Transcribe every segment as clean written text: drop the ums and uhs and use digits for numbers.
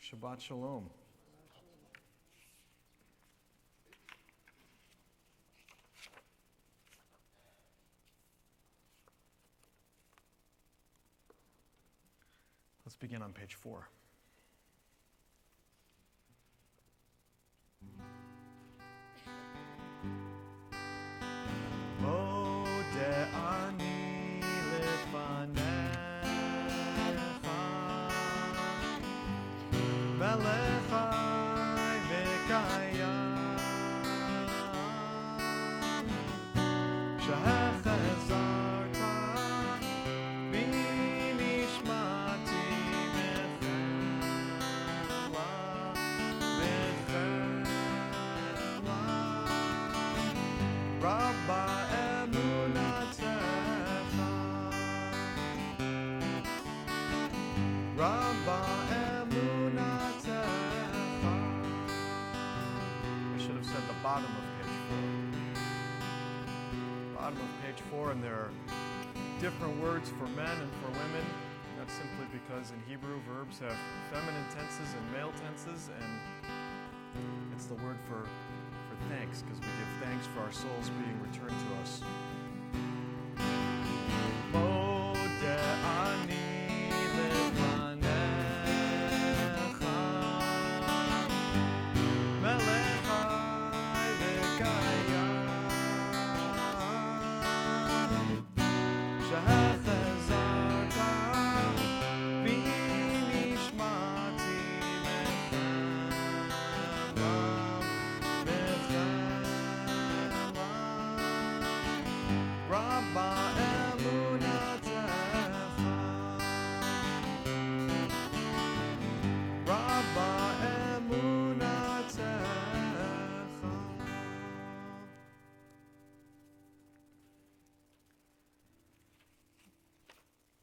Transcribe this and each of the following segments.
Shabbat Shalom. Let's begin on page 4. And there are different words for men and for women. And that's simply because in Hebrew, verbs have feminine tenses and male tenses, and it's the word for thanks, because we give thanks for our souls being returned to us.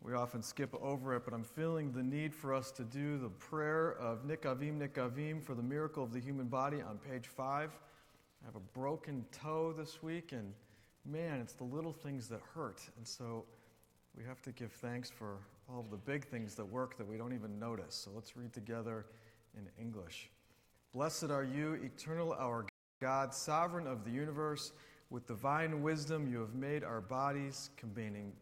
We often skip over it, but I'm feeling the need for us to do the prayer of Nikavim for the miracle of the human body on page 5. I have a broken toe this week, and man, it's the little things that hurt. And so we have to give thanks for all of the big things that work that we don't even notice. So let's read together in English. Blessed are you, eternal our God, sovereign of the universe. With divine wisdom you have made our bodies, containing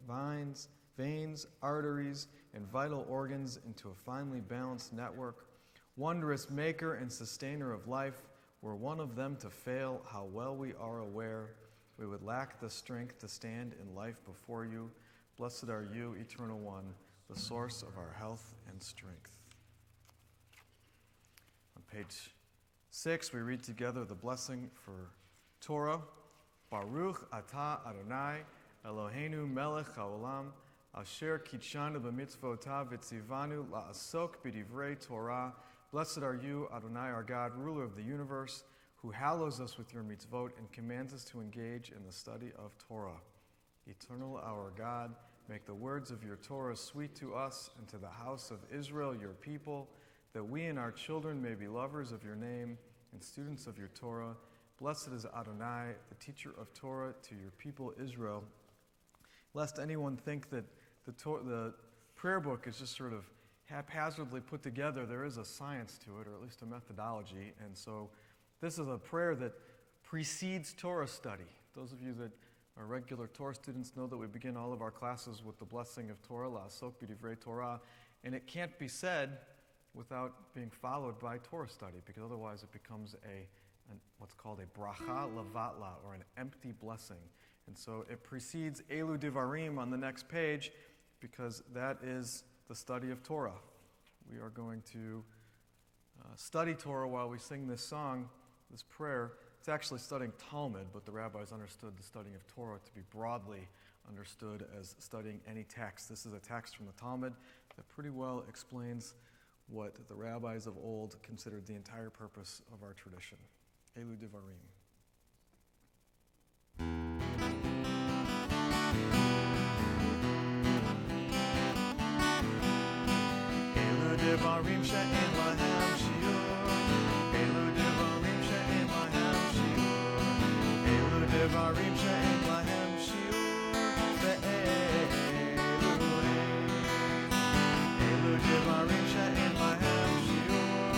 veins, arteries, and vital organs into a finely balanced network. Wondrous maker and sustainer of life, were one of them to fail, how well we are aware, we would lack the strength to stand in life before you. Blessed are you, Eternal One, the source of our health and strength. On page 6, we read together the blessing for Torah. Baruch atah Adonai, Eloheinu melech haolam, Asher kitshanu b'mitzvotav v'tzivanu la'asok b'divrei Torah. Blessed are you, Adonai, our God, ruler of the universe, who hallows us with your mitzvot and commands us to engage in the study of Torah. Eternal our God, make the words of your Torah sweet to us and to the house of Israel, your people, that we and our children may be lovers of your name and students of your Torah. Blessed is Adonai, the teacher of Torah, to your people Israel. Lest anyone think that the prayer book is just sort of haphazardly put together, there is a science to it, or at least a methodology. And so this is a prayer that precedes Torah study. Those of you that are regular Torah students know that we begin all of our classes with the blessing of Torah, la'asok b'divrei Torah, and it can't be said without being followed by Torah study, because otherwise it becomes what's called a bracha levatla, or an empty blessing. And so it precedes Elu Divarim on the next page, because that is the study of Torah. We are going to study Torah while we sing this song, this prayer. It's actually studying Talmud, but the rabbis understood the studying of Torah to be broadly understood as studying any text. This is a text from the Talmud that pretty well explains what the rabbis of old considered the entire purpose of our tradition. Elu Divarim. Devarim she'en lahem shiur, Elu devarim she'en lahem shiur, Elu devarim she'en lahem shiur, ve'elu devarim she'en lahem shiur,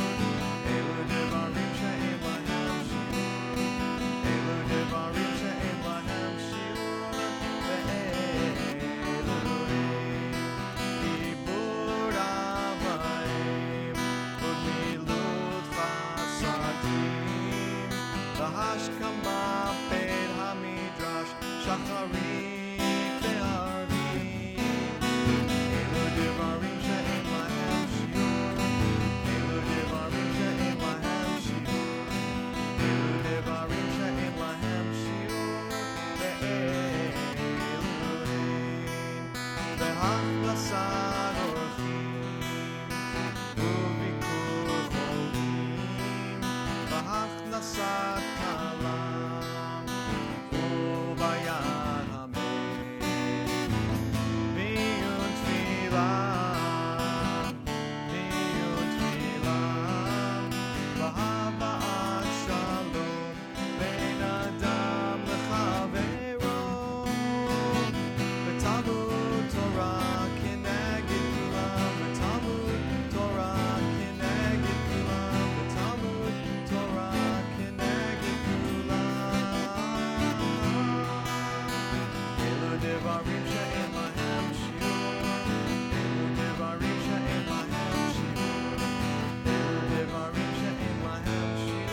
בהכנסת אורחים וביקור חולים, בהכנסת כלם וביד המת, בעיון תפילה, בהבאת שלום בין אדם לחברו, בתלמוד תורה כנגד כולם, בתלמוד תורה כנגד כולם, בתלמוד תורה כנגד כולם. אלו דברים שאין להם שיעור, אלו דברים שאין להם שיעור, אלו דברים שאין להם שיעור,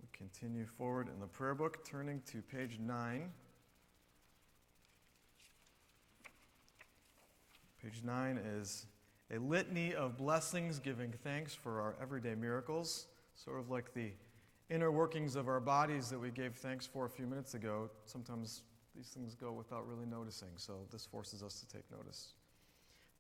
We continue forward in the prayer book, turning to page 9. Page 9 is a litany of blessings, giving thanks for our everyday miracles, sort of like the inner workings of our bodies that we gave thanks for a few minutes ago. Sometimes these things go without really noticing, so this forces us to take notice.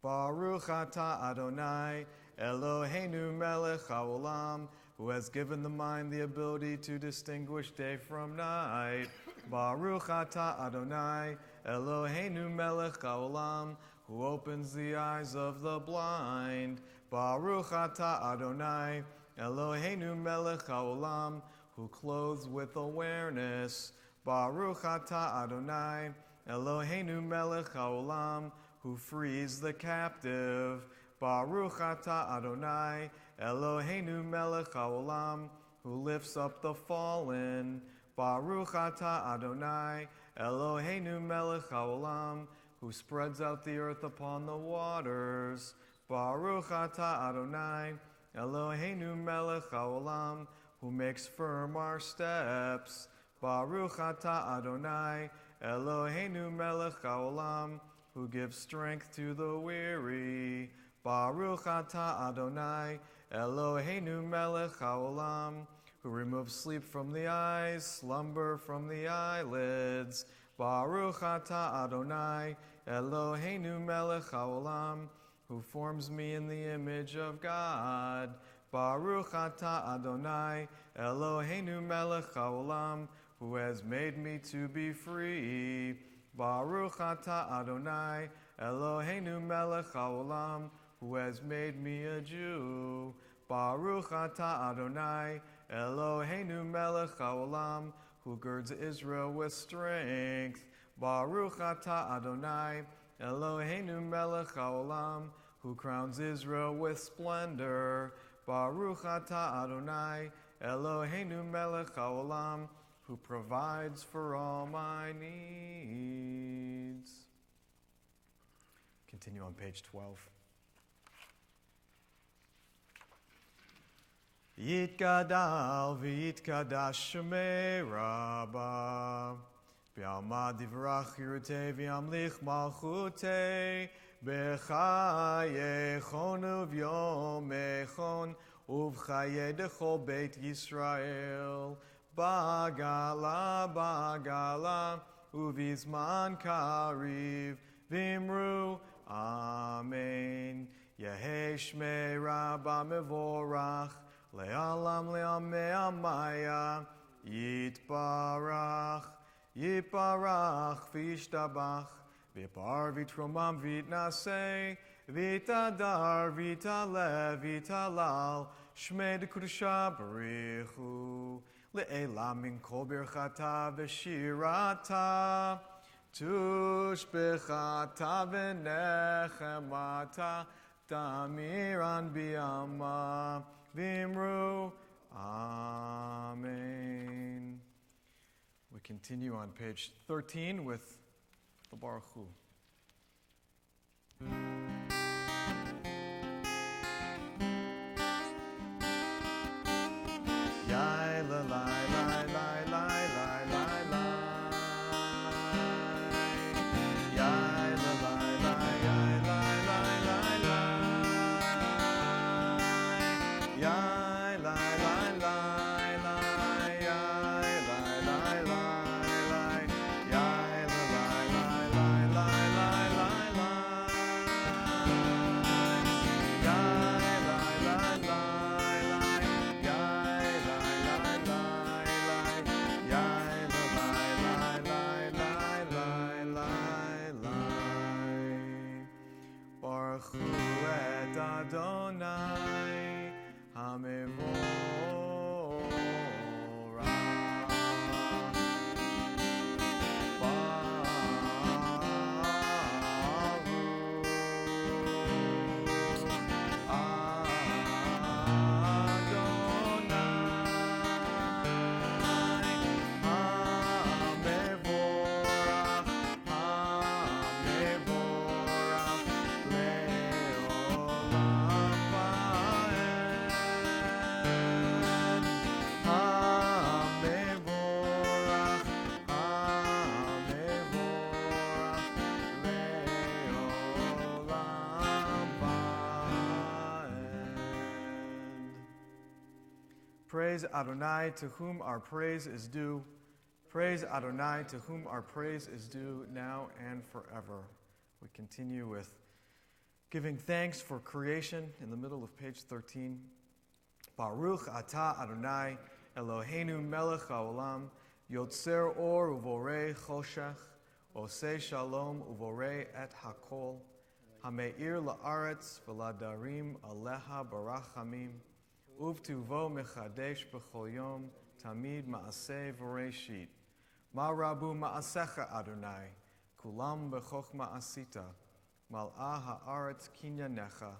Baruch atah Adonai, Eloheinu melech haolam, who has given the mind the ability to distinguish day from night. Baruch atah Adonai, Eloheinu melech haolam, who opens the eyes of the blind. Baruch atah Adonai, Eloheinu melech haolam, who clothes with awareness. Baruch atah Adonai, Eloheinu melech haolam, who frees the captive. Baruch atah Adonai, Eloheinu melech haolam, who lifts up the fallen. Baruch atah Adonai, Eloheinu melech haolam, who spreads out the earth upon the waters. Baruch atah Adonai, Eloheinu melech haolam, who makes firm our steps. Baruch atah Adonai, Eloheinu melech haolam, who gives strength to the weary. Baruch atah Adonai, Eloheinu melech haolam, who removes sleep from the eyes, slumber from the eyelids. Baruch atah Adonai, Eloheinu melech haolam, who forms me in the image of God. Baruch atah Adonai, Eloheinu melech haolam, who has made me to be free. Baruch atah Adonai, Eloheinu melech haolam, who has made me a Jew. Baruch atah Adonai, Eloheinu melech haolam, who girds Israel with strength. Baruch atah Adonai, Eloheinu melech haolam, who crowns Israel with splendor. Baruch atah Adonai, Eloheinu melech haolam, who provides for all my needs. Continue on page 12. Yitgadal v'yitkadash shemei Rabbah, v'yalma divrach yirutei v'yamlich malchutei, b'chayechon uv'yomechon, uv'chaye dechol beit Yisrael, bagala bagala, uv'izman kariv, v'imru, amen. Yehei shmei Rabbah mevorach, Le'alam le'amei amaya, yitbarach, yitbarach v'yishtabach, v'yipar v'yitromam v'yitnaseh, v'yitadar v'yitalev v'yitalal, shmei d'kudusha barichu, le'elam min kol birchata v'shirata, tushbechata v'nechemata, tamiran biyama, Vimru, amen. We continue on page 13 with the Baruch Hu. Yai la la la la la la la la. Yai la la la Baruchu et Adonai Hamevorach. Praise Adonai, to whom our praise is due. Praise Adonai, to whom our praise is due now and forever. We continue with giving thanks for creation in the middle of page 13. Baruch atah Adonai, Eloheinu melech haolam, yotzer or uvorei choshech, oseh shalom uvorei et hakol, hameir la'aretz v'ladarim aleha barachamim, uvtuvo mechadesh b'chol yom, tamid ma'aseh v'reishit. Ma rabu ma'asecha Adonai, kulam b'chochma asita, mal'ah ha'aretz kinyanecha,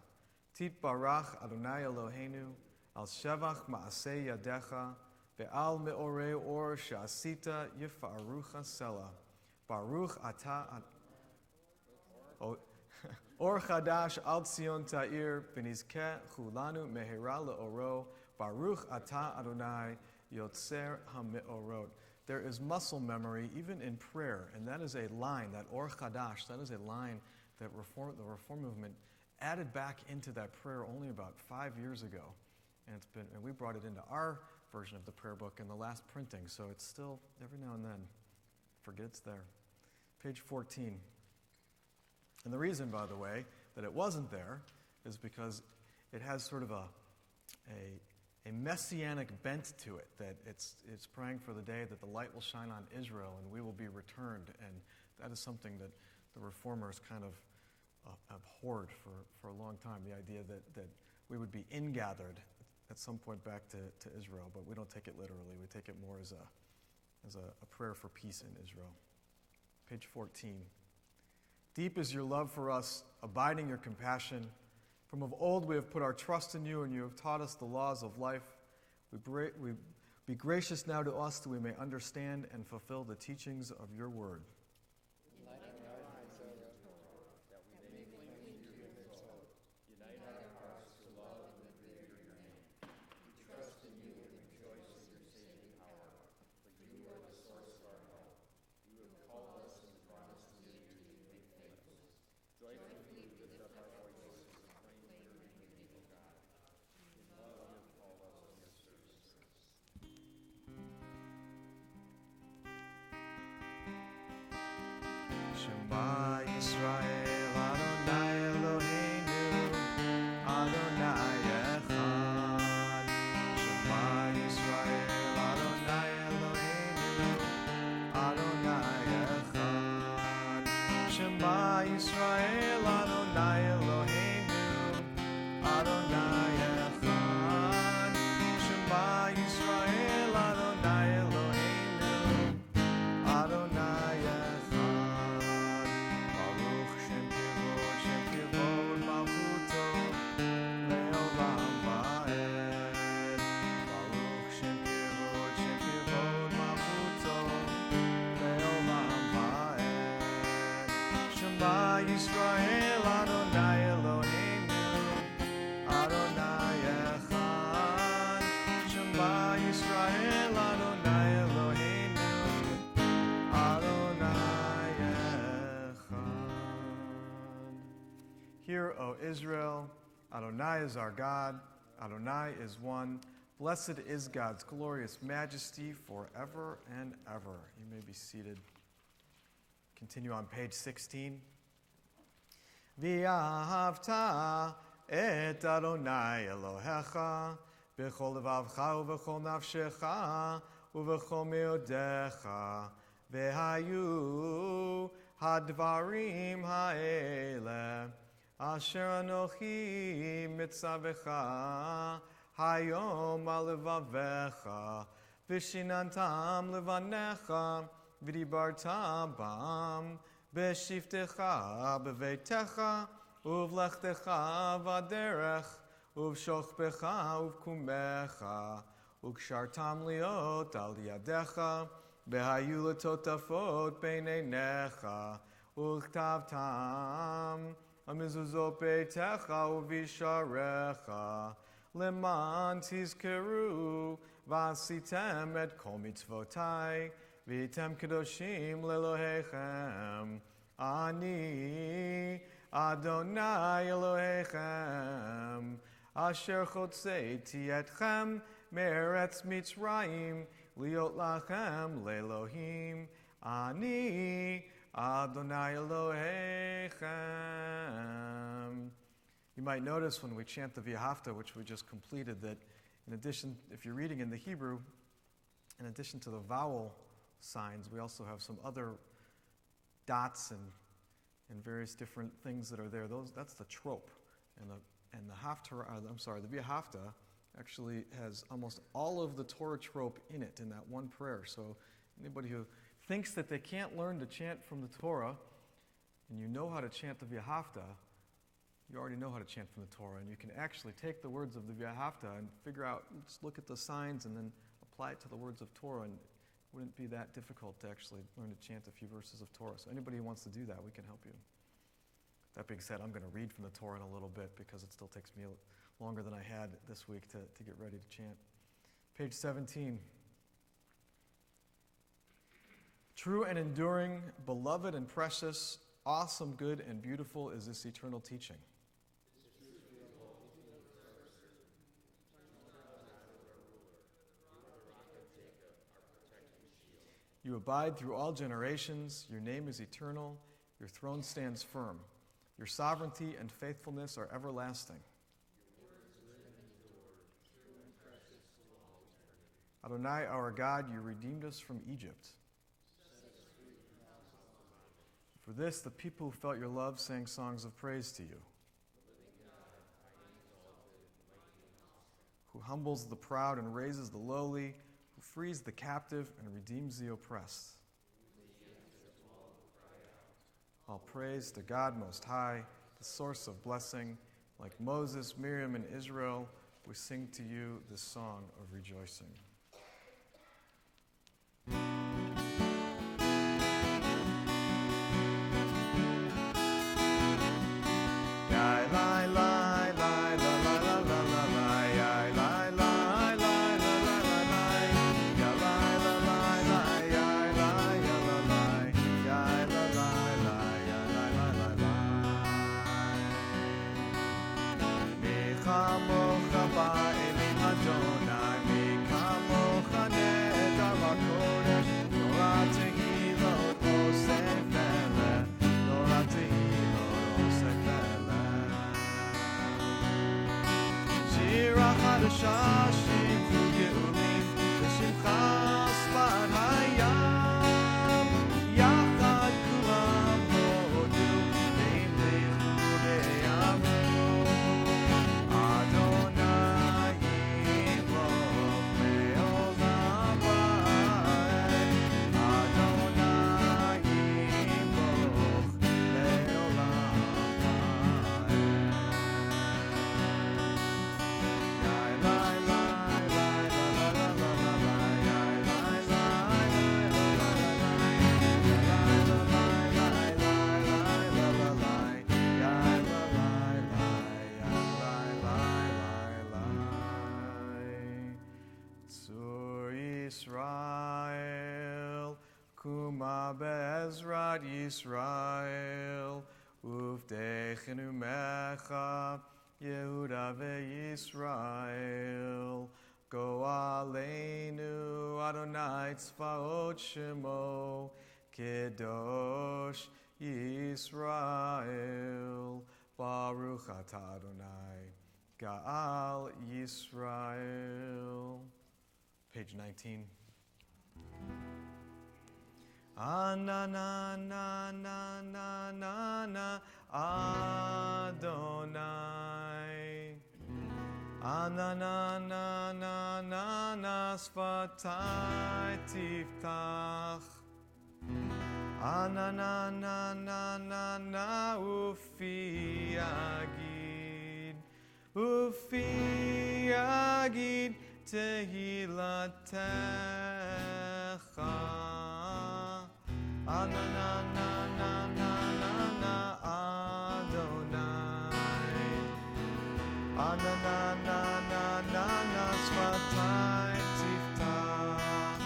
titbarach Adonai Eloheinu, al shevach ma'aseh yadecha, ve'al me'orei or she'asita yifa'arucha sela. Baruch atah Or chadash al Tzion ta'ir, v'nizkeh chulanu mehera le'oro, Baruch atah Adonai yotzer ha'me'orot. There is muscle memory even in prayer, and that is a line, that or chadash, that is a line that the Reform movement added back into that prayer only about 5 years ago. And we brought it into our version of the prayer book in the last printing, so it's still, every now and then, forget it's there. Page 14. And the reason, by the way, that it wasn't there is because it has sort of a messianic bent to it, that it's praying for the day that the light will shine on Israel and we will be returned. And that is something that the Reformers kind of abhorred for a long time, the idea that we would be ingathered at some point back to Israel, but we don't take it literally. We take it more as a prayer for peace in Israel. Page 14. Deep is your love for us, abiding your compassion. From of old we have put our trust in you, and you have taught us the laws of life. We be gracious now to us that we may understand and fulfill the teachings of your word. Shema Yisrael, Adonai Eloheinu, Adonai Echad. Shema Yisrael, Adonai Eloheinu, Adonai Echad. Shema Yisrael, Adonai Eloheinu, Adonai Echad. Shema Yisrael, Adonai Eloheinu, Adonai Echad. Yisrael Adonai Eloheinu, Adonai Echad. Shema Yisrael Adonai Eloheinu, Adonai Echad. Hear, O Israel, Adonai is our God, Adonai is one. Blessed is God's glorious majesty forever and ever. You may be seated. Continue on page 16. V'ahavta et Adonai Elohecha b'chol levavcha u'v'chol nafshecha u'v'chol meodecha v'hayu hadvarim ha'ele Asher anochi mitzavecha hayom alevavecha vishinantam levanecha v'dibarta bam b'shiftecha b'veitecha uvlechtecha v'aderech uvshochbecha uvkumecha ukshartam liot al yadecha behayu letotafot beineinecha uchtavtam amizuzot beitecha uvisharecha leman tizkeru vasitem et kol mitzvotai v'item kedoshim lelohechem ani Adonai Elohechem asher chotzeiti etchem me'eretz Mitzrayim liot lachem le'Elohim ani Adonai Elohechem. You might notice when we chant the V'ahavta, which we just completed, that in addition, if you're reading in the Hebrew, in addition to the vowel signs, we also have some other dots and various different things that are there. That's the trope, and the Haftarah. The V'ahavta actually has almost all of the Torah trope in it in that one prayer. So anybody who thinks that they can't learn to chant from the Torah, and you know how to chant the V'ahavta, you already know how to chant from the Torah, and you can actually take the words of the V'ahavta and figure out. Just look at the signs and then apply it to the words of Torah, and it wouldn't be that difficult to actually learn to chant a few verses of Torah. So anybody who wants to do that, we can help you. That being said, I'm going to read from the Torah in a little bit because it still takes me longer than I had this week to get ready to chant. Page 17. True and enduring, beloved and precious, awesome, good, and beautiful is this eternal teaching. You abide through all generations. Your name is eternal. Your throne stands firm. Your sovereignty and faithfulness are everlasting. Adonai, our God, you redeemed us from Egypt. For this, the people who felt your love sang songs of praise to you. Who humbles the proud and raises the lowly, who frees the captive and redeems the oppressed. All praise to God Most High, the source of blessing. Like Moses, Miriam, and Israel, we sing to you this song of rejoicing. Be'ezrat Yisrael, uvdechenu mecha, Yehuda ve'Yisrael, go aleinu, Adonai tzvaot shemo, Kedosh Yisrael, Baruch atah Adonai, Ga'al Yisrael. Page 19. Na na na na na na na Adonai Ananana sfatai tiftach. Ananana ufi agid. Ufi agid tehilatecha. Ananana Adonai. Ananana sfatai tiftach.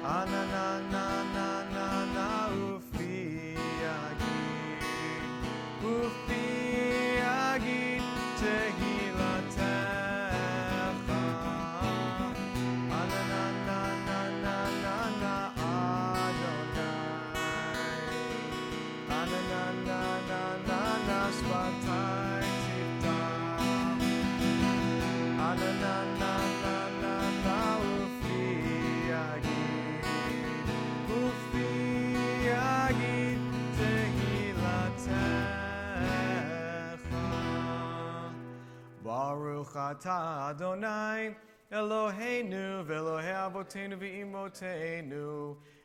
Ananana ufi agid. Ufi agid tehilatecha. Ananana Adonai. Ananana sfatai tiftach. Ananana ufi agid. Ufi agid tehilatecha. Baruch atah Adonai Eloheinu v'Elohei Avotenu v'Imotenu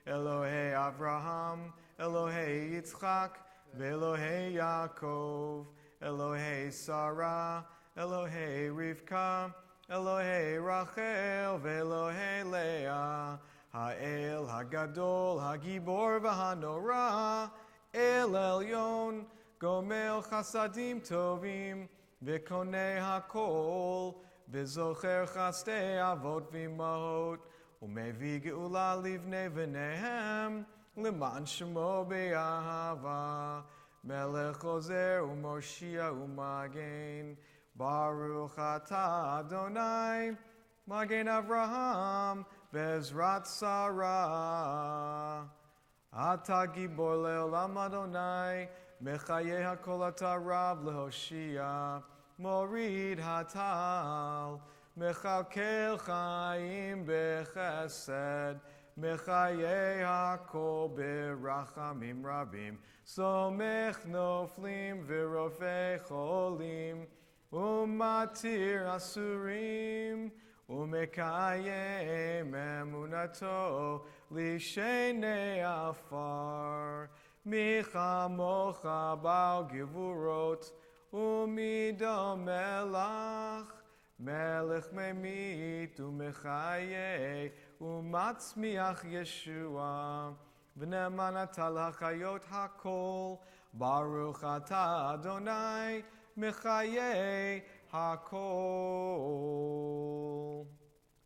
Elohei Avraham Elohei Yitzchak v'Elohei Yaakov Elohei Sarah Elohei Rivka Elohei Rachel v'Elohei Leah Ha'el Hagadol Hagibor v'Hanora El Elyon Gomel Chasadim Tovim V'Konei Hakol V'Zocher Chastei Avot V'Imahot Umevi Geula Livnei V'Nehem L'man Shemo Be'ahava Melech Ozer U'Moshia U'Magen Baruch Atah Adonai Magen Avraham Ve'ezrat Sarah Atah Gibor Le'olam Adonai Mechaye HaKol Atah Rav Lehoshia Morid Hatal Mechalkel Chaim Bechesed Mechaye HaKol Berachamim Rabim Somech Noflim V'Rofei Cholim Umatir Asurim Umekayem Emunato Lishenei Afar Micha Mocha Bal Givurot Umidom Melach Melech Memit Umechaye Umatzmiach Yeshua V'neman Atal HaChayot HaKol Baruch Atah Adonai Mechaye HaKol.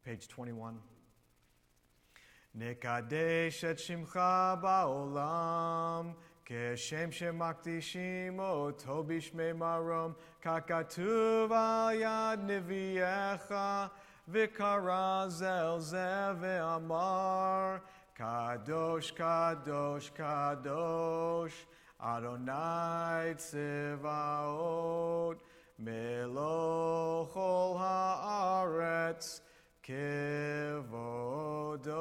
Page 21. Nekadesh et Shimcha Ba'olam Keshem Shemakdishim Oto Bishmei Marom Kakatuv Al Yad Neviecha V'kara Zel Zeh Ve'amar Kadosh Kadosh Kadosh Adonai Tzevaot Meloch Ol Haaretz Kevodo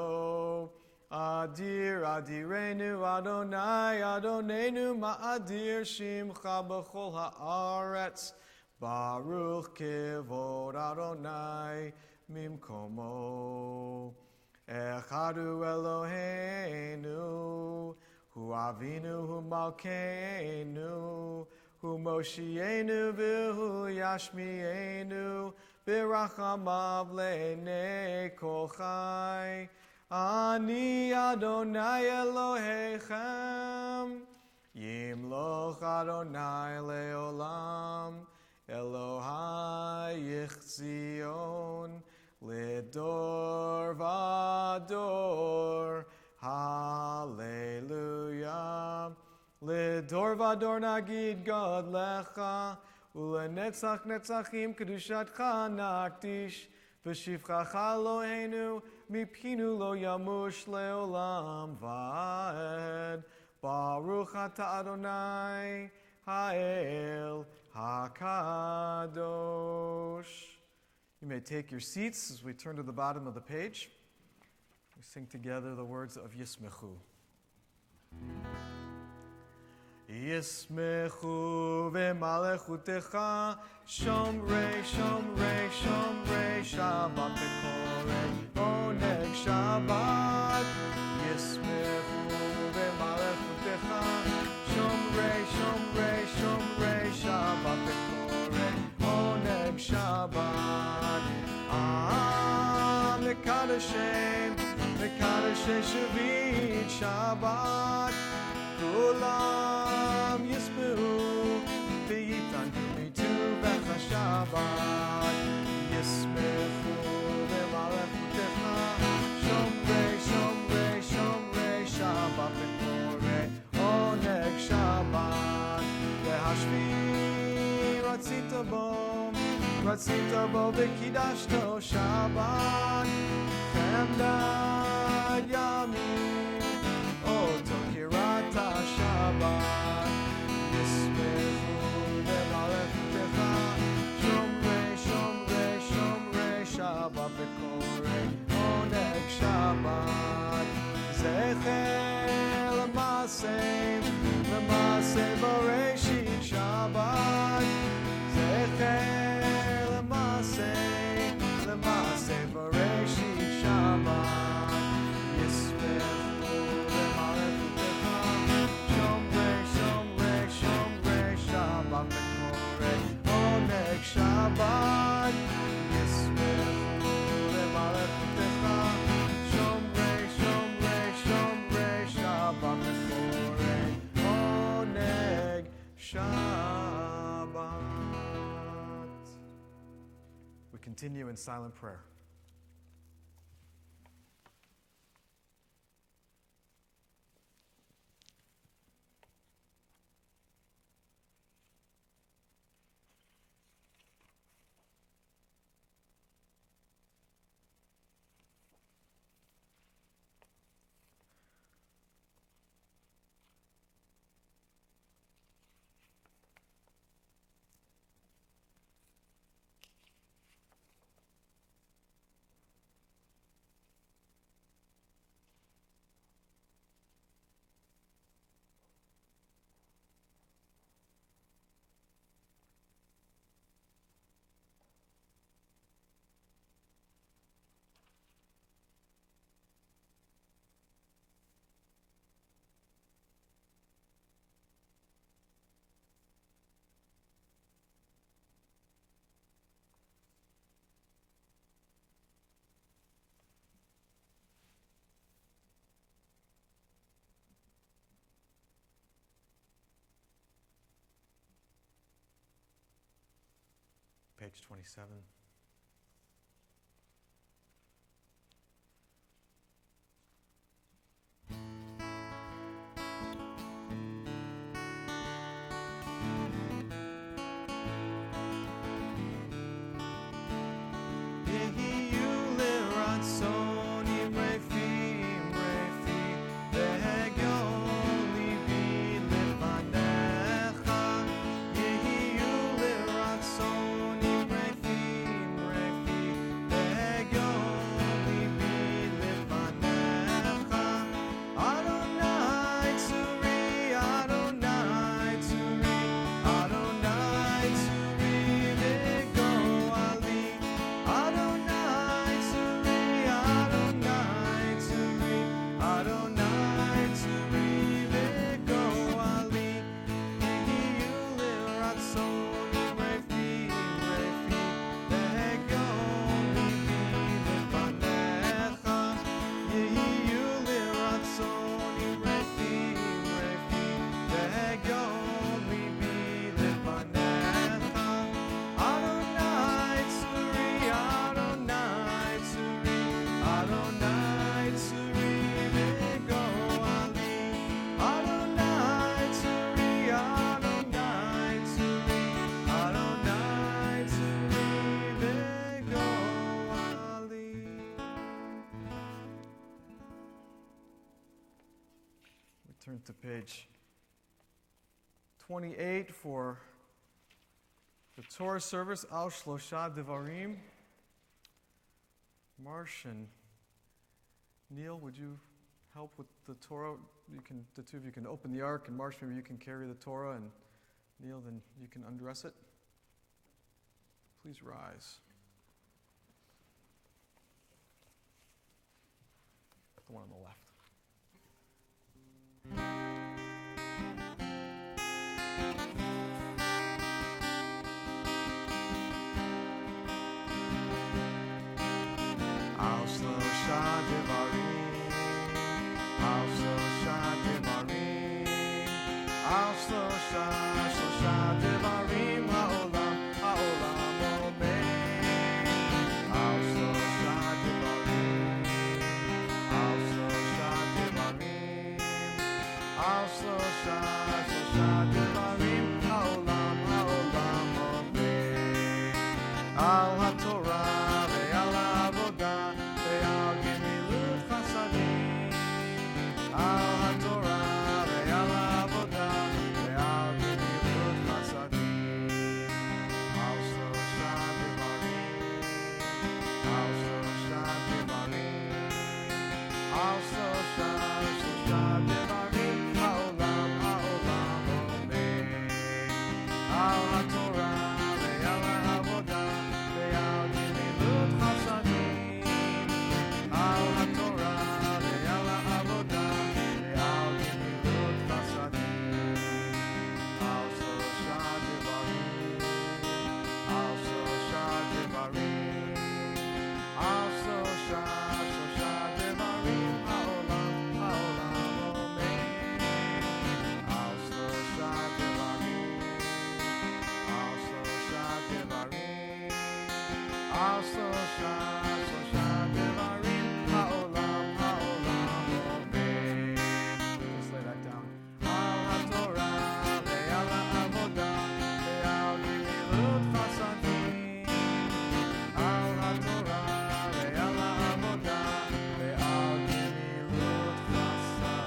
Adir Adirenu Adonai Adonenu Ma'adir Shimcha B'chol Haaretz Baruch Kevod Adonai Mimkomo Echadu Eloheinu Hu Avinu Hu Malkeinu Hu Moshienu V'hu Yashmienu B'rachamav Le'nei Kol Chai Ani Adonai Elohechem Yimloch Adonai Le'olam Elohai Yichzion Lidor Vador Hallelujah Lidor Vador Nagid God Lecha Ulenetzach Netzachim Kedushatcha Nakdish V'shivchacha Eloheinu Mipinu Lo Yamush Leolam Va'ed Baruch Atah Adonai Ha'el HaKadosh. You may take your seats as we turn to the bottom of the page. We sing together the words of Yismechu. Yismechu v'malechutecha Shomrei, Shomrei, Shomrei Shabbat Bekorei Oneg Shabbat Yismechu v'malechutecha Shomrei, Shomrei, Shomrei Shabbat Bekorei Oneg Shabbat Mekadeshem, Mekadeshem Shavit Shabbat Kulam Yismehu V'yitanhu mitu V'cha Shabbat Yismechu V'malechutecha Shomrei, Shomrei, Shomrei Shabbat Bekorei Oneg Shabbat V'hashvi Ratzita bo V'kidashto Shabbat Chemdad Yamim Oto Kirata Shabbat Yismechu V'malechutecha Shomrei, Shomrei, Shomrei Shabbat Bekorei Oneg Shabbat Zecher L'maseh Bereshit Shabbat Zecher L'maseh Bereshit Shabbat Yismechu V'malechutecha Shomrei, Shomrei, Shomrei Shabbat Bekorei Oneg Shabbat Yismechu V'malechutecha Shomrei, Shomrei, Shomrei Shabbat Bekorei Oneg Shabbat. We continue in silent prayer. Page 27. Turn to page 28 for the Torah service, Al Shlosha Devarim. Marsh and Neil, would you help with the Torah the two of you can open the ark, and Marsh, maybe you can carry the Torah, and Neil, then you can undress it. Please rise. The one on the left. Al Shlosha Devarim, Al Shlosha Devarim, Al Shlosha Devarim, Ha'olam, Ha'olam Omer. Al Shlosha Devarim, Al Shlosha Devarim, Al Shlosha Devarim, Ha'olam, Ha'olam Omer. Al HaTorah ve'al Avodah ve'al Gemilut Chasadim. Al HaTorah ve'al Avodah ve'al Gemilut Chasadim. Al Shlosha Devarim, Al Shlosha Devarim, Al Shlosha Devarim, Ha'olam, Ha'olam Omer. Al HaTorah ve'al Avodah ve'al Gemilut Chasadim. Al HaTorah ve'al Avodah ve'al Gemilut Chasadim. Al Shlosha Devarim, Al Shlosha Devarim, Al Shlosha Devarim, Ha'olam, Ha'olam Omer. Al Shlosha Devarim, Al Shlosha Devarim, Al Shlosha Devarim, Ha'olam, Ha'olam Omer. Just lay that down. Al HaTorah ve'al Avodah ve'al Gemilut Chasadim. Al HaTorah ve'al Avodah ve'al Gemilut Chasadim.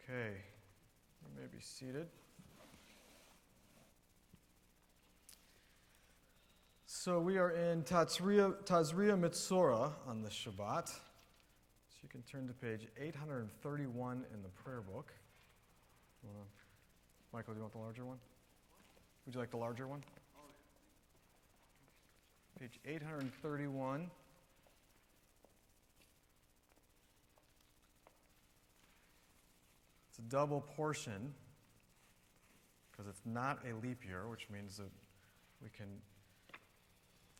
Okay, you may be seated. So we are in Tazria Mitzorah on the Shabbat. So you can turn to page 831 in the prayer book. Michael, do you want the larger one? Would you like the larger one? Page 831. It's a double portion because it's not a leap year, which means that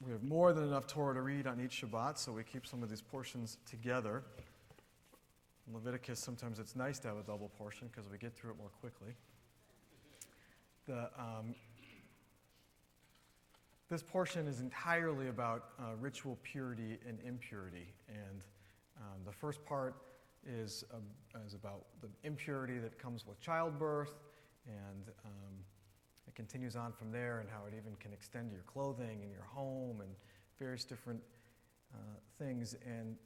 we have more than enough Torah to read on each Shabbat, so we keep some of these portions together. In Leviticus, sometimes it's nice to have a double portion because we get through it more quickly. This portion is entirely about ritual purity and impurity, and the first part is about the impurity that comes with childbirth, and it continues on from there, and how it even can extend to your clothing and your home and various different things. And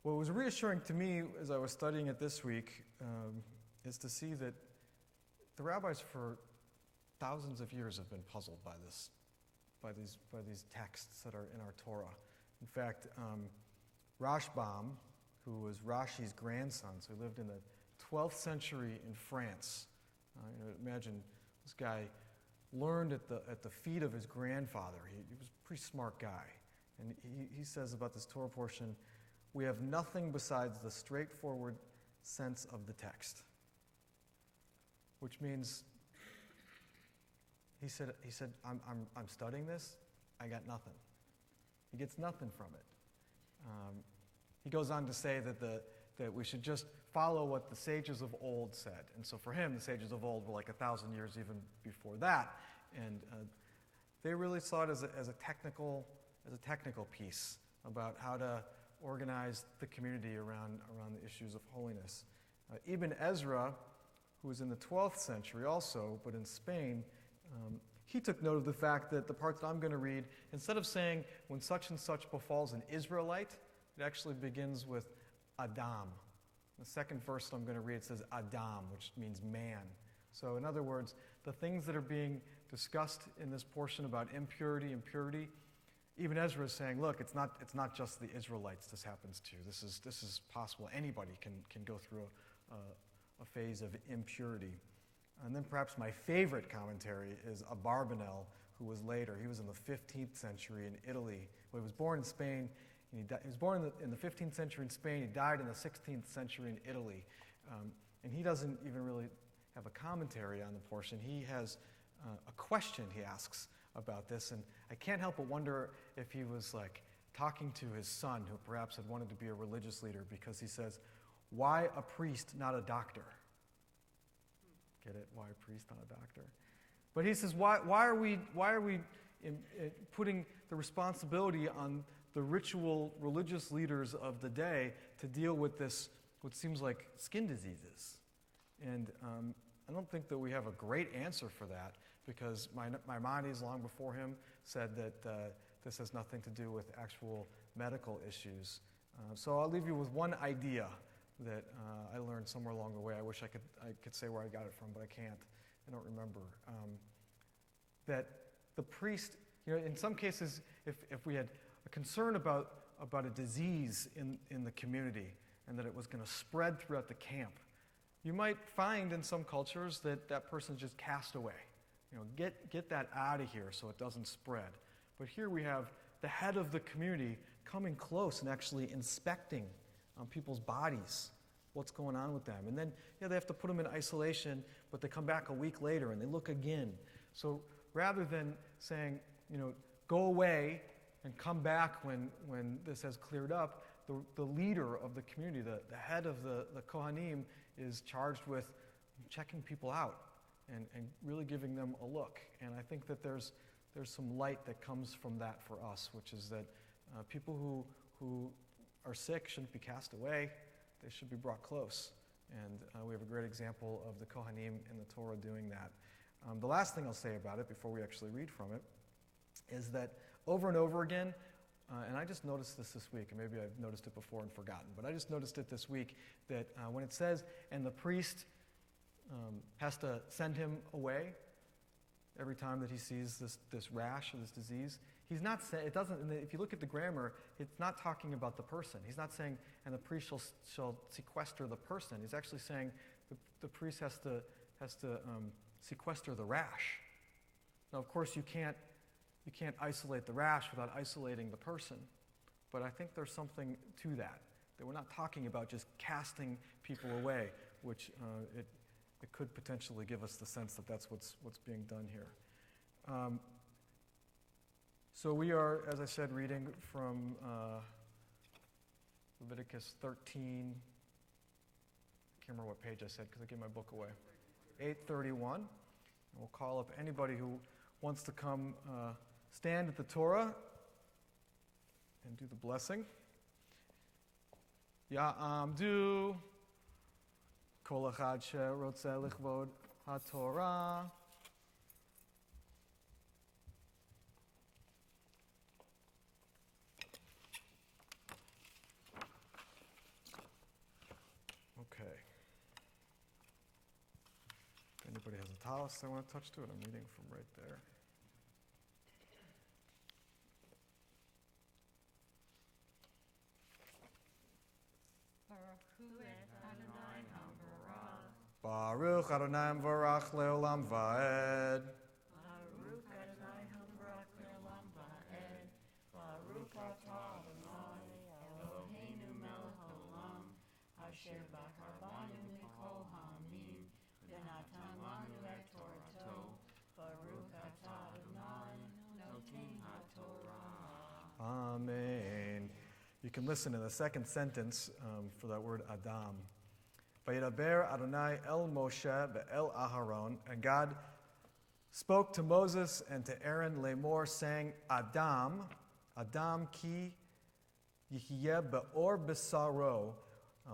what was reassuring to me as I was studying it this week is to see that the rabbis for thousands of years have been puzzled by these texts that are in our Torah. In fact, Rashbam, who was Rashi's grandson, so he lived in the 12th century in France. Imagine this guy learned at the feet of his grandfather. He was a pretty smart guy. And he says about this Torah portion, we have nothing besides the straightforward sense of the text. Which means, he said, I'm studying this, I got nothing. He gets nothing from it. He goes on to say that we should just follow what the sages of old said. And so for him, the sages of old were like 1,000 years even before that. And they really saw it as a technical piece about how to organized the community around the issues of holiness. Ibn Ezra, who was in the 12th century also, but in Spain, he took note of the fact that the part that I'm going to read, instead of saying when such and such befalls an Israelite, it actually begins with Adam. The second verse I'm going to read says Adam, which means man. So in other words, the things that are being discussed in this portion about impurity and purity, Ibn Ezra is saying, look, it's not just the Israelites this happens to. This is possible. Anybody can go through a phase of impurity. And then perhaps my favorite commentary is Abarbanel, who was later. He was in the 15th century in Italy. Well, he was born in Spain. And he was born in the 15th century in Spain. He died in the 16th century in Italy. And he doesn't even really have a commentary on the portion. He has a question he asks about this. And I can't help but wonder if he was like talking to his son, who perhaps had wanted to be a religious leader, because he says, why a priest, not a doctor? Get it? Why a priest, not a doctor? But he says, why are we putting the responsibility on the ritual religious leaders of the day to deal with this, what seems like skin diseases? And I don't think that we have a great answer for that, because Maimonides, long before him, said that this has nothing to do with actual medical issues. So I'll leave you with one idea that I learned somewhere along the way. I wish I could say where I got it from, but I can't. I don't remember. That the priest, in some cases, if we had a concern about a disease in the community and that it was going to spread throughout the camp, you might find in some cultures that person's just cast away. Get that out of here so it doesn't spread. But here we have the head of the community coming close and actually inspecting people's bodies, what's going on with them. And then, they have to put them in isolation, but they come back a week later and they look again. So rather than saying, go away and come back when this has cleared up, the leader of the community, the head of the Kohanim, is charged with checking people out and really giving them a look. And I think that there's some light that comes from that for us, which is that people who are sick shouldn't be cast away. They should be brought close. And we have a great example of the Kohanim in the Torah doing that. The last thing I'll say about it before we actually read from it is that over and over again, and I just noticed this week, and maybe I've noticed it before and forgotten, but I just noticed it this week, that when it says, and the priest has to send him away every time that he sees this rash or this disease, he's not saying, it doesn't, if you look at the grammar, it's not talking about the person. He's not saying, and the priest shall sequester the person. He's actually saying the priest has to sequester the rash. Now, of course, you can't isolate the rash without isolating the person. But I think there's something to that we're not talking about just casting people away, which it could potentially give us the sense that that's what's being done here. So we are, as I said, reading from Leviticus 13. I can't remember what page I said because I gave my book away. 831. And we'll call up anybody who wants to come stand at the Torah and do the blessing. Ya'amdu kol echad she'rotzeh lichvod haTorah. Okay. If anybody has a talis they want to touch to it, I'm reading from right there. Baruch Adonai Varach Leolam Vaed. Baruch Adonai Varach Leolam Vaed. Baruch Atah Adonai Eloheinu Melech Haolam Asher Bacharbanu Mikol Ha'amim V'natan Lanu Et Torato. Baruch Atah Adonai Noten HaTorah. Amen. You can listen to the second sentence for that word Adam. Vayidaber Adonai el Moshe ve'el Aharon, and God spoke to Moses and to Aaron lemor, saying, Adam ki Yihyeh be'or besaro,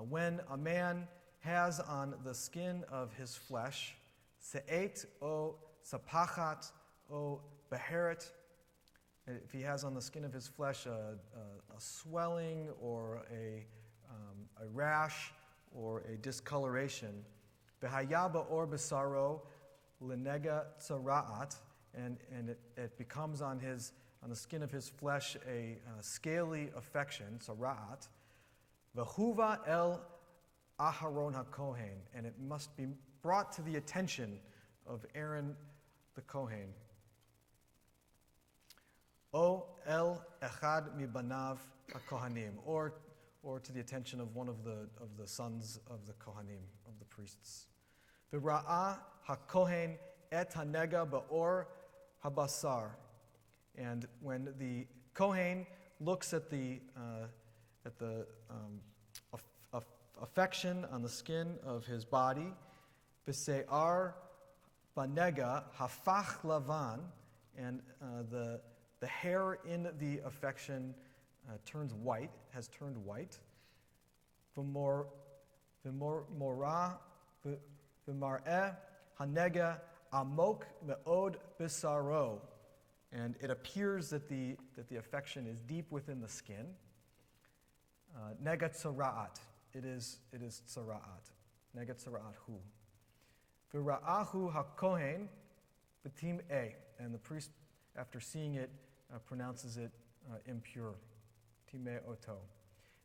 when a man has on the skin of his flesh, se'et o sapachat o beheret, if he has on the skin of his flesh a swelling or a rash or a discoloration, v'haya be'or besaro lenega tzara'at, and it becomes on the skin of his flesh a scaly affection, tzara'at, v'huva el Aharon HaKohen, and it must be brought to the attention of Aaron the Kohen. O el echad mibanav HaKohanim, or to the attention of one of the sons of the Kohanim, of the priests. V'ra'ah HaKohen et hanega ba'or habasar, and when the Kohen looks at the affection on the skin of his body, v'se'ar banega hafach lavan, and the hair in the affection has turned white. V'morah v'mar'eh hanega amok me'od bisaro, and it appears that the affection is deep within the skin. Nega tzara'at. It is tzara'at. Nega tzara'at hu. V'ra'ahu hakohen b'tim e. And the priest, after seeing it, pronounces it impure. Time oto.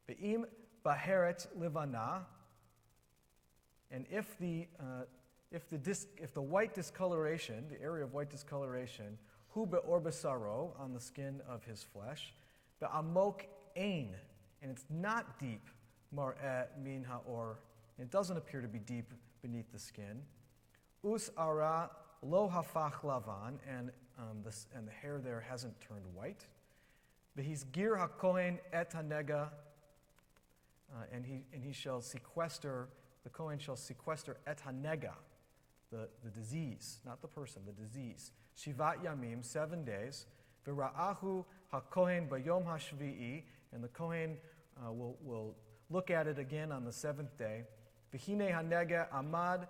Ve'im baheret livana. And if the white discoloration, the area of white discoloration, hu be'or besaro, on the skin of his flesh, be'amok ein, and it's not deep, mar'eh min ha'or, it doesn't appear to be deep beneath the skin. Us ara lo hafach lavan, and the hair there hasn't turned white. Behis gir hakohen et hanega, and he shall sequester, the Kohen shall sequester et hanega, the disease, not the person, the disease. Shivat yamim, 7 days. V'ra'ahu hakohen bayom hashvi'i, and the Kohen will look at it again on the 7th day. V'hine hanega amad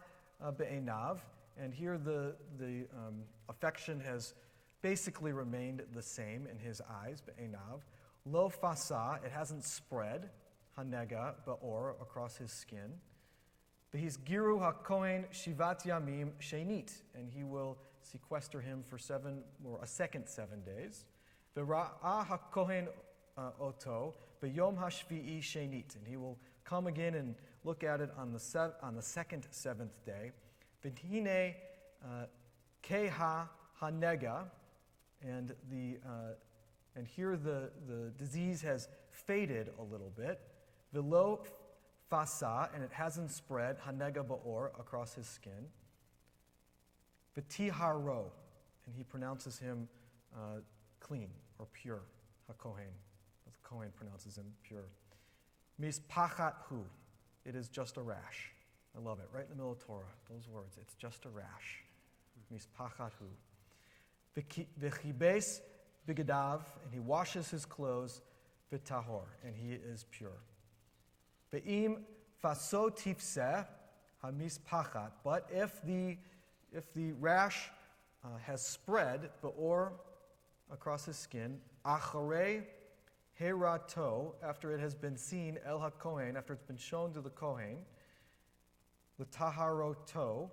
be'enav, and here the affection has basically remained the same in his eyes, be'enav. Lo fasa, it hasn't spread, hanega ba'or, across his skin. V'his giru hakohen shivat yamim shenit, and he will sequester him for a second 7 days. V'ra'ah hakohen oto b'yom hashvi'i shenit, and he will come again and look at it on the second 7th day. V'hine keha hanega, and here the disease has faded a little bit. V'lo fasa, and it hasn't spread, hanega ba'or, across his skin. V'tiharo, and he pronounces him clean or pure, hakohen. The Kohen pronounces him pure. Mispachat hu, it is just a rash. I love it, right in the middle of Torah, those words, it's just a rash. Mispachat hu. V'chibes bigadav, and he washes his clothes, v'tahor, and he is pure. Ve'im faso tifseh hamispachat, but if the rash has spread, ba'or, across his skin, acharei herato, after it has been seen, el hakohen, after it's been shown to the Kohen, the taharoto,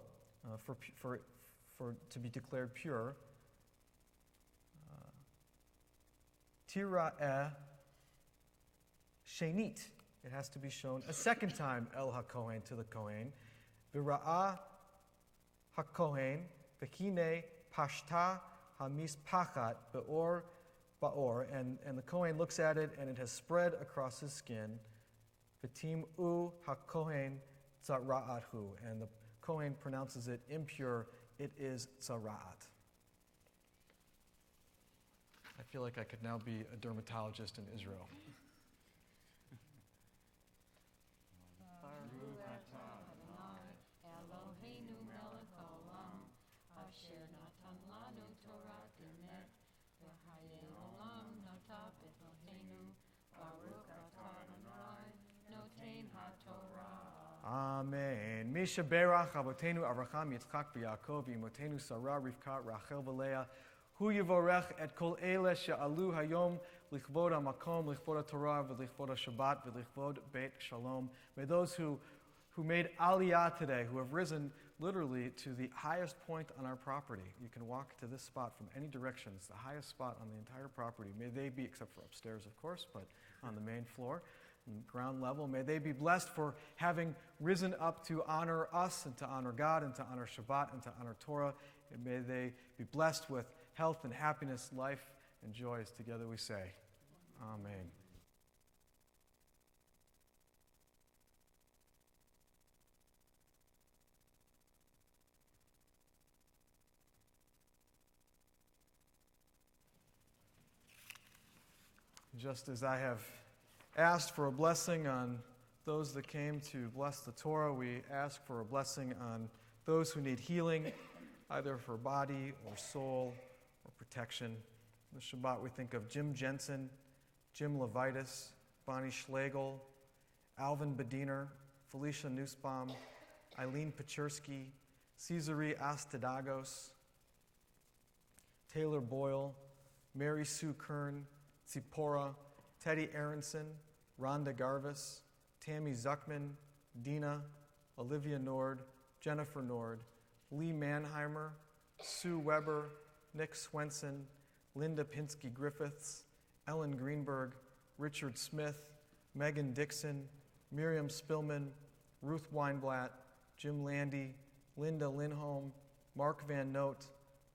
for to be declared pure, tira'eh shenit, it has to be shown a second time, el hakohen, to the Kohen, v'ra'ah hakohen, v'kine pashta hamispachat be'or ba'or, and the Kohen looks at it, and it has spread across his skin, v'tim u hakohen tzara'athu, and the Kohen pronounces it impure, it is tzara'at. I feel like I could now be a dermatologist in Israel. Eloheinu melech haolam, asher natan lanu Torah emet, v'hayei olam nata b'Eloheinu, Baruch Amen. Misha Berach Avotenu Avraham Yitzchak v'Yaakov Imotenu Sarah Rivka Rachel v'Leah Hu Yivorech et kol ele she'alu hayom lichvod hamakom lichvod haTorah v'lichvod haShabbat v'lichvod Beit Shalom. May those who made aliyah today, who have risen literally to the highest point on our property. You can walk to this spot from any direction. It's the highest spot on the entire property. May they be, except for upstairs, of course, but on the main floor, ground level. May they be blessed for having risen up to honor us and to honor God and to honor Shabbat and to honor Torah. And may they be blessed with health and happiness, life and joy, as together we say, Amen. Just as I have asked for a blessing on those that came to bless the Torah, we ask for a blessing on those who need healing, either for body or soul or protection. In the Shabbat, we think of Jim Jensen, Jim Levitas, Bonnie Schlegel, Alvin Bediner, Felicia Nussbaum, Eileen Pachersky, Cesare Astadagos, Taylor Boyle, Mary Sue Kern, Tzipora, Teddy Aronson, Rhonda Garvis, Tammy Zuckman, Dina, Olivia Nord, Jennifer Nord, Lee Mannheimer, Sue Weber, Nick Swenson, Linda Pinsky Griffiths, Ellen Greenberg, Richard Smith, Megan Dixon, Miriam Spillman, Ruth Weinblatt, Jim Landy, Linda Lindholm, Mark Van Noot,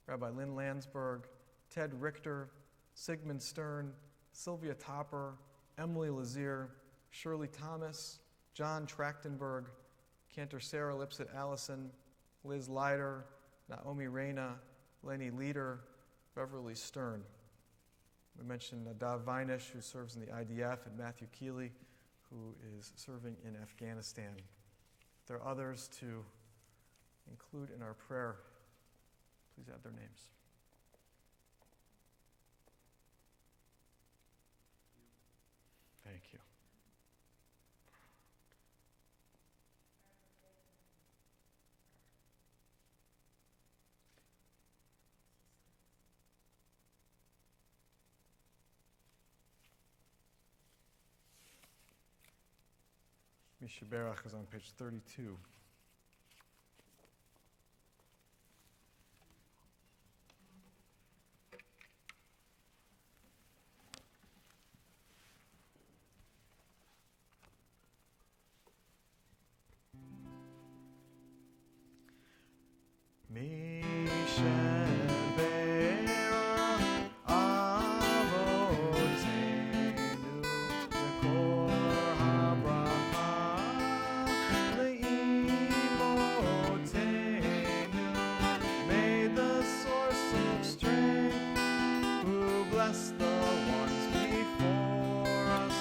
Rabbi Lynn Landsberg, Ted Richter, Sigmund Stern, Sylvia Topper, Emily Lazier, Shirley Thomas, John Trachtenberg, Cantor Sarah Lipset Allison, Liz Leiter, Naomi Reyna, Lenny Leader, Beverly Stern. We mentioned Nadav Vinish, who serves in the IDF, and Matthew Keeley, who is serving in Afghanistan. If there are others to include in our prayer, please add their names. Thank you. Misha Berach is on page 32. Bless the ones before us.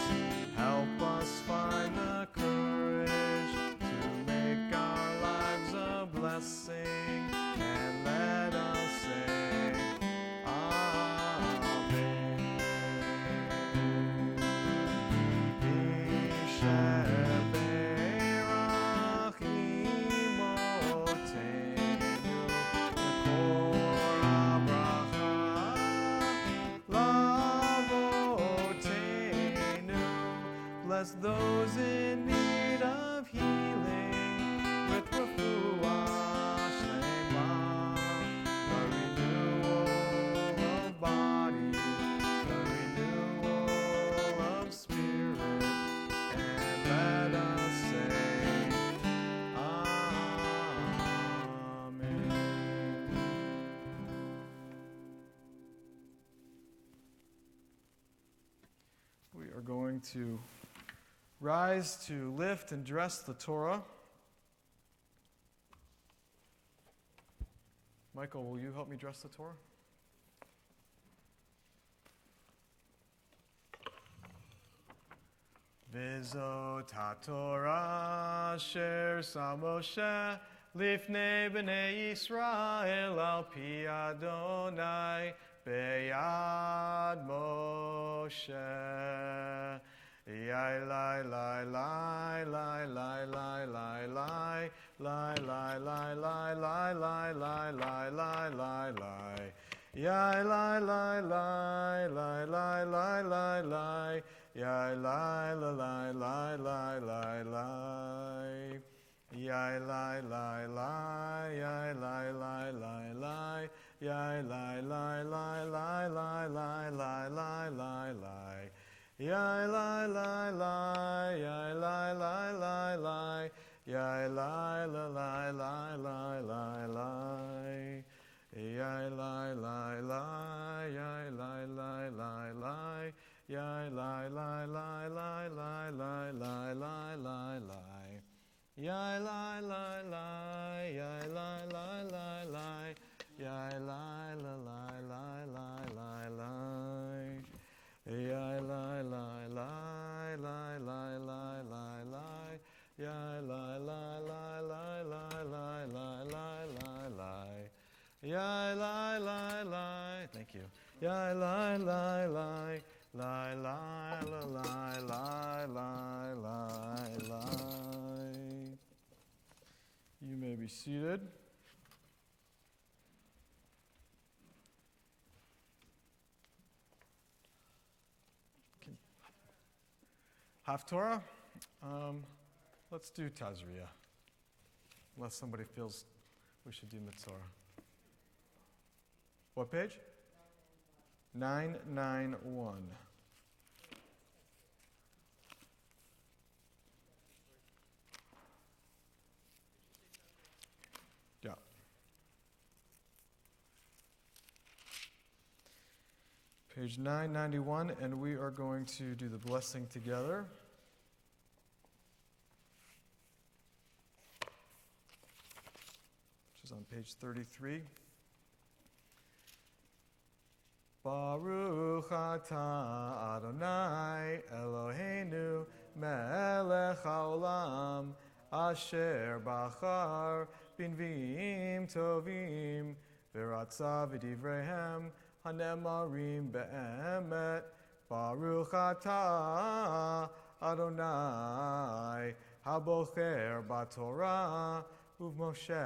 Help us find the courage to make our lives a blessing, and let us say Amen. Yisheberach imotenu v'kor habracha lavotenu. Bless those in need of healing with refuah shlema, the renewal of body, the renewal of spirit, and let us say Amen. We are going to rise to lift and dress the Torah. Michael, will you help me dress the Torah? V'zot haTorah asher sa Moshe lifnei b'nei Yisrael al pi Adonai beyad Moshe. Yai lai lai lai lai lai lai lai lai lai lai lai lai lai lai lai lai lai lai lai. Yai lai lai lai lai lai lai lai lai. Yai lai la lai lai lai lai lai. Yai lai lai lai yai lai lai lai lai. Yai lai lai lai lai lai lai lai lai lai lai. Yai lai lai lai yai lai lai lai lai. Yai lai la lai lai lai lai lai. Yai lai lai lai yai lai lai lai lai. Yai lai lai lai lai lai lai lai lai lai lai. Yai lai lai lai yai lai lai lai lai. Yai lai la lai lai lai lai lai. Yai lai lai lai lai lai lai lai lai. Yai lai lai lai lai lai lai lai lai lai lai. Yai lai lai lai. Thank you. Yai lai lai lai. Lai lai la lai lai lai lai lai. You may be seated. Haftorah. Let's do Tazria. Unless somebody feels we should do Mitzvah. What page? 991. Yeah. Page 991, and we are going to do the blessing together. Which is on page 33. Baruch atah Adonai Eloheinu melech haolam asher bachar b'nviim tovim v'ratza v'divrehem hanemarim be'emet. Baruch atah Adonai habocher b'Torah u'Moshe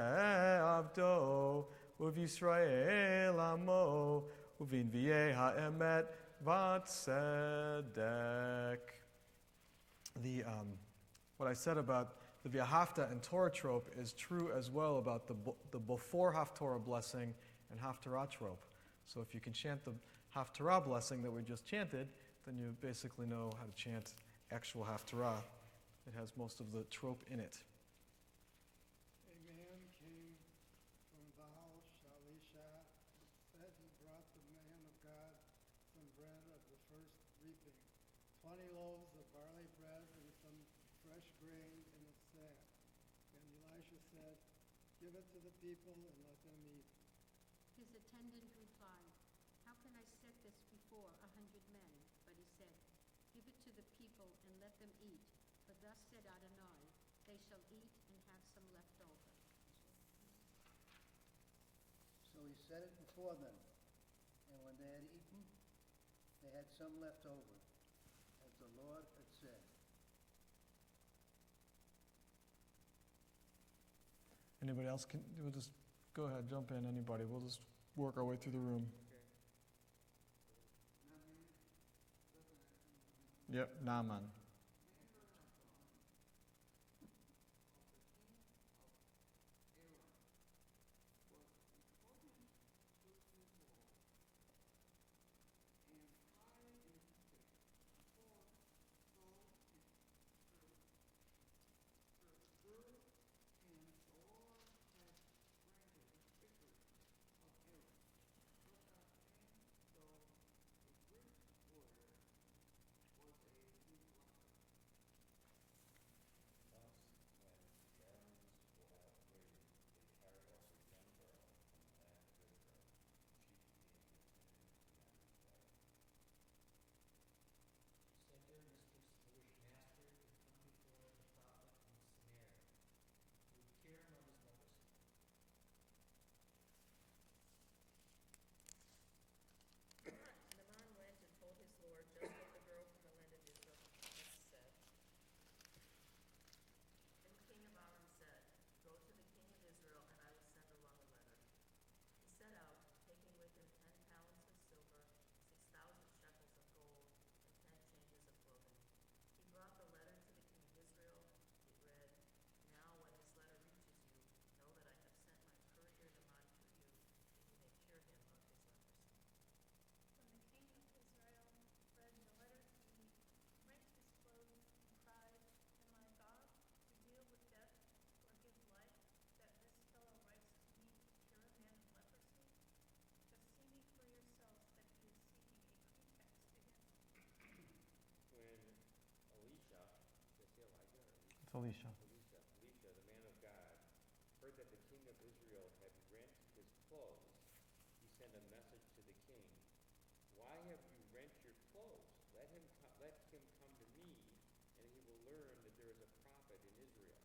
avdo u'Yisrael amo Uvinvieh ha'emet v'tzedek. What I said about the V'ahavta and Torah trope is true as well about the before Haftorah blessing and Haftarah trope. So if you can chant the Haftarah blessing that we just chanted, then you basically know how to chant actual Haftarah. It has most of the trope in it. A man came from Baal Shalisha, said he brought the man of God some bread of the first reaping, 20 loaves of barley bread and some fresh grain in a sack. And Elisha said, "Give it to the people and let them eat." His attendant replied, "How can I set this before 100 men?" But he said, "Give it to the people and let them eat. For thus said Adonai, they shall eat and have some left over." So he set it before them, and when they had eaten, they had some left over, as the Lord had said. Anybody else? We'll just go ahead, jump in, anybody. We'll just work our way through the room. Yep, Naaman. Elisha, the man of God, heard that the king of Israel had rent his clothes, he sent a message to the king, "Why have you rent your clothes? Let him come to me, and he will learn that there is a prophet in Israel."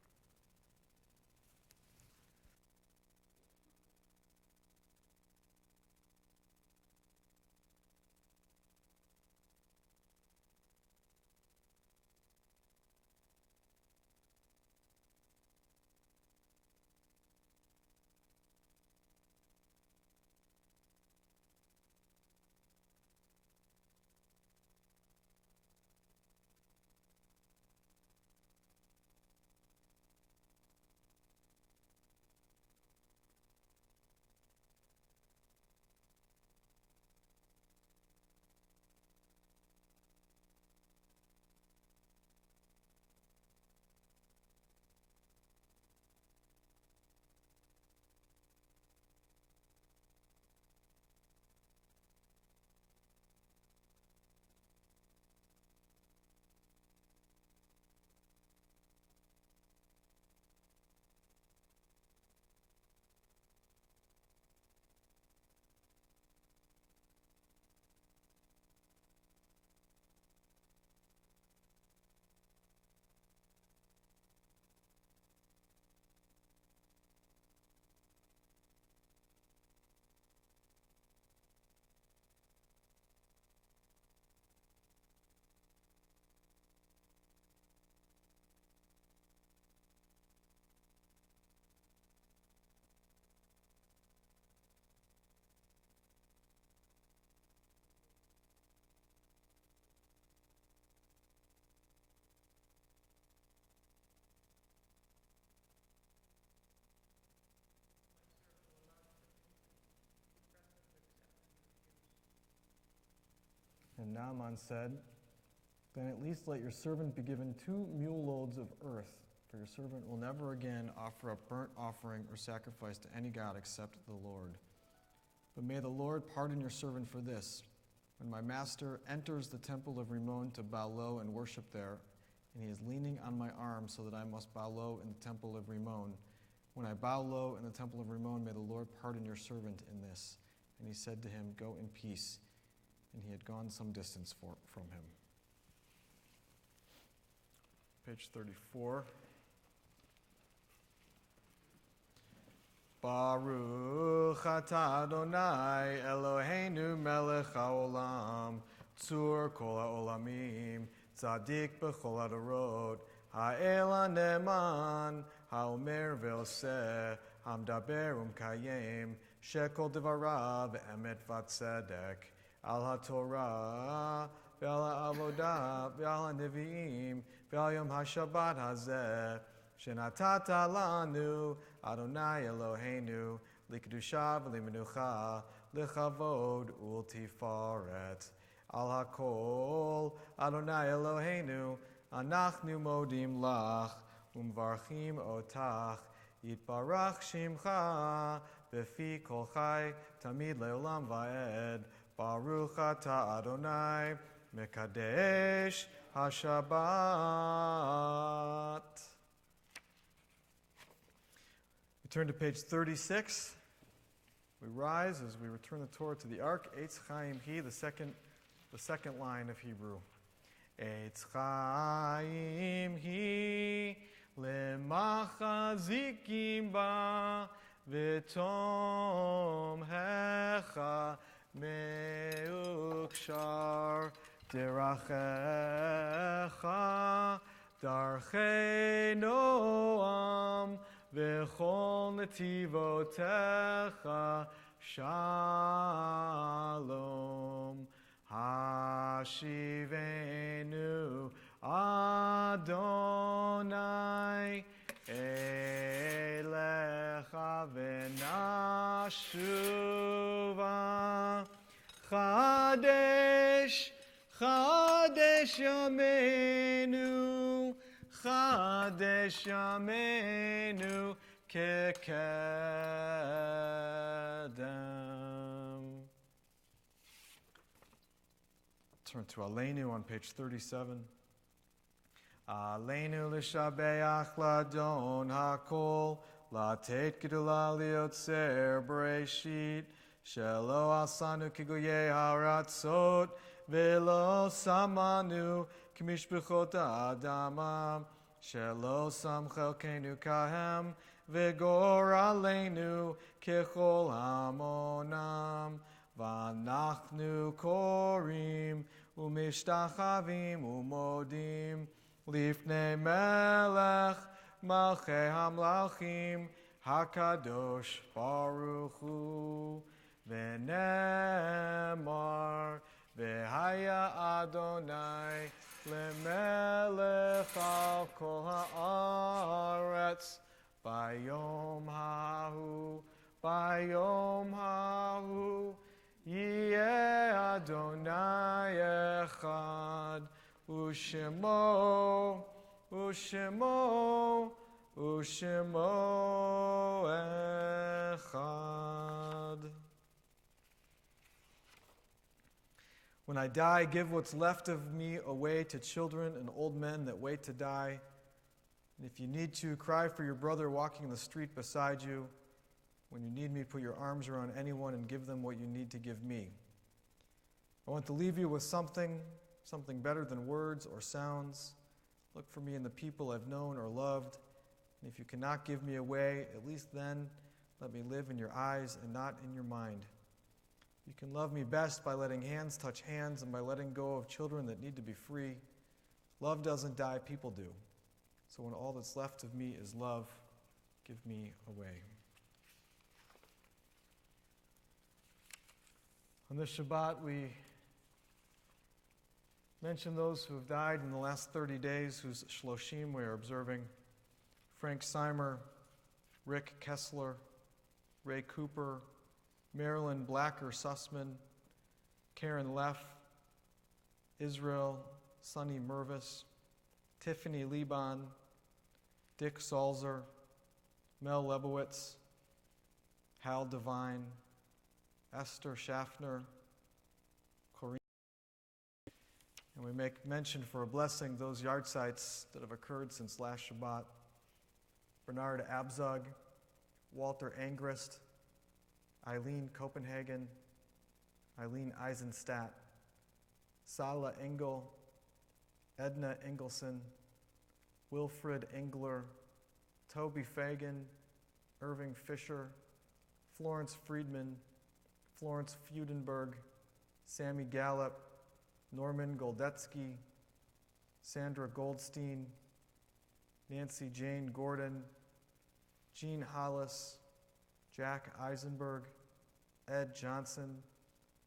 And Naaman said, "Then at least let your servant be given 2 mule loads of earth, for your servant will never again offer up burnt offering or sacrifice to any god except the Lord. But may the Lord pardon your servant for this. When my master enters the temple of Rimmon to bow low and worship there, and he is leaning on my arm so that I must bow low in the temple of Rimmon, when I bow low in the temple of Rimmon, may the Lord pardon your servant in this." And he said to him, "Go in peace." And he had gone some distance from him. Page 34. Baruch atah Adonai Eloheinu melech haolam, tzur kol haolamim, tzadik b'chol hadorot, ha'el ne'eman, ha'omer ve'oseh, ha'mdaber u'mkayem, shekol devarav emet v'tzedek, al haTorah, ve'al ha'avodah, ve'al ha'nevi'im, ve'al yom ha'Shabbat hazeh, shenatata lanu, Adonai Eloheinu, likdusha v'limenucha, lechavod ultifaret. Al hakol, Adonai Eloheinu, anachnu modim lach, umvarchim otach, yitbarach shimcha, befi kol chai, tamid leolam va'ed, Baruch atah Adonai, mekadesh haShabbat. We turn to page 36. We rise as we return the Torah to the ark. Eitz Chaim Hi, the second line of Hebrew. Eitz Chaim Hi, lemachazikim ba, v'tom hecha meukshar, derachecha, darchei noam, v'chol netivotecha shalom. Hashivenu Adonai elecha v'nashuva. Chadesh, Chadesh Yameinu, Chadesh Yameinu kekedem. Turn to Aleinu on page 37. Aleinu l'shabeach ladon hakol, latet gedula liotzer bereshit, shelo asanu kigoye haratzot, velo samanu k'mishpachot ha'adamam, shelo sam chelkenu kahem, v'gor aleinu kechol hamonam, v'anachnu korim, umishtachavim umodim, Lifnei melech malchei hamlachim hakadosh baruch hu v'nemar v'haya Adonai lemelech al kol haaretz bayom hahu yeh Adonai echad Ushemo echad. When I die, give what's left of me away to children and old men that wait to die. And if you need to, cry for your brother walking the street beside you. When you need me, put your arms around anyone and give them what you need to give me. I want to leave you with something better than words or sounds. Look for me in the people I've known or loved. And if you cannot give me away, at least then let me live in your eyes and not in your mind. You can love me best by letting hands touch hands and by letting go of children that need to be free. Love doesn't die, people do. So when all that's left of me is love, give me away. On this Shabbat, we mention those who have died in the last 30 days, whose Shloshim we are observing. Frank Seimer, Rick Kessler, Ray Cooper, Marilyn Blacker Sussman, Karen Leff, Israel Sonny Mervis, Tiffany Liban, Dick Salzer, Mel Lebowitz, Hal Devine, Esther Schaffner, and we make mention for a blessing those yard sites that have occurred since last Shabbat. Bernard Abzug, Walter Angrist, Eileen Copenhagen, Eileen Eisenstadt, Sala Engel, Edna Engelson, Wilfred Engler, Toby Fagan, Irving Fisher, Florence Friedman, Florence Freudenberg, Sammy Gallup, Norman Goldetsky, Sandra Goldstein, Nancy Jane Gordon, Jean Hollis, Jack Eisenberg, Ed Johnson,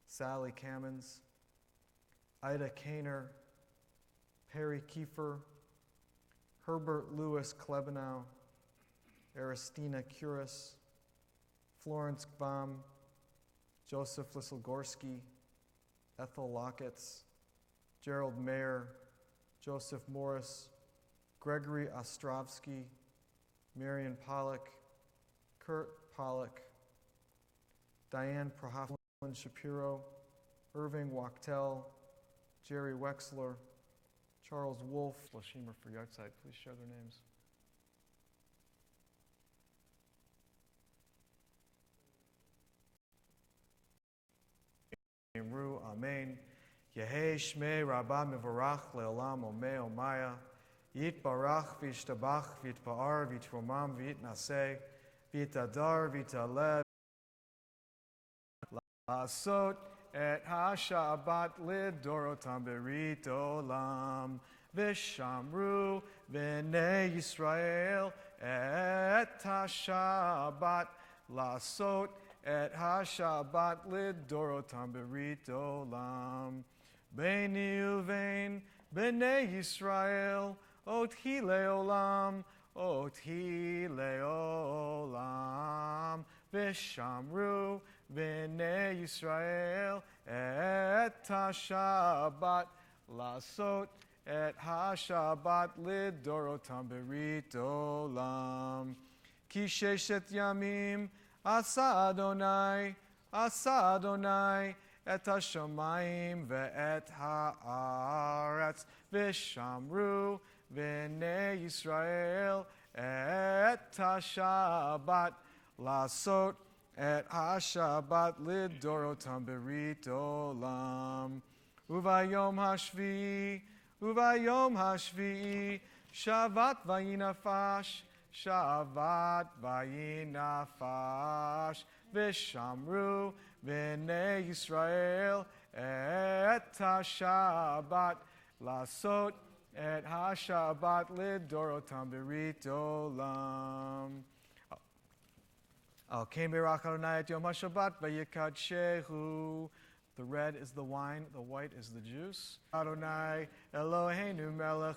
Sally Kamens, Ida Kaner, Perry Kiefer, Herbert Lewis Klebanow, Aristina Curis, Florence Gbaum, Joseph Lisselgorski, Ethel Locketts, Gerald Mayer, Joseph Morris, Gregory Ostrovsky, Marion Pollock, Kurt Pollock, Diane Prohoflin Shapiro, Irving Wachtel, Jerry Wexler, Charles Wolf, Lashimer for Yardside. Please share their names. Ru, Amen. Yehei Shmei Rabbah Mivarach Leolam Omei Omaya. Yit Barach Vishtabach Vitpa'ar Vitromam Vitnaseh Vitadar Vitaleb Lasot Et HaShabbat Lidorotam Berit Olam Vishamru B'nei Yisrael Et HaShabbat Lasot Et HaShabbat Lidorotam Berit Olam Beini Uvein B'nei Yisrael Oti Leolam Oti Leolam Vishamru B'nei Yisrael Et HaShabbat Lasot Et HaShabbat Lidorotam Berit Olam Ki Sheshet Yamim Asa Adonai Et HaShamayim Ve'et HaAretz Vishamru V'nei Yisrael et ha-Shabbat Lasot et ha-Shabbat lidorotam berit olam. Uvayom hashvi'i Shavat vayinafash Shavat vayinafash V'shamru v'nei Yisrael et ha-Shabbat Lasot et ha-Shabbat lidorotam berit olam. Al Kain Berach Adonai et Yom HaShabbat v'yikadshehu. The red is the wine, the white is the juice. Adonai Eloheinu melech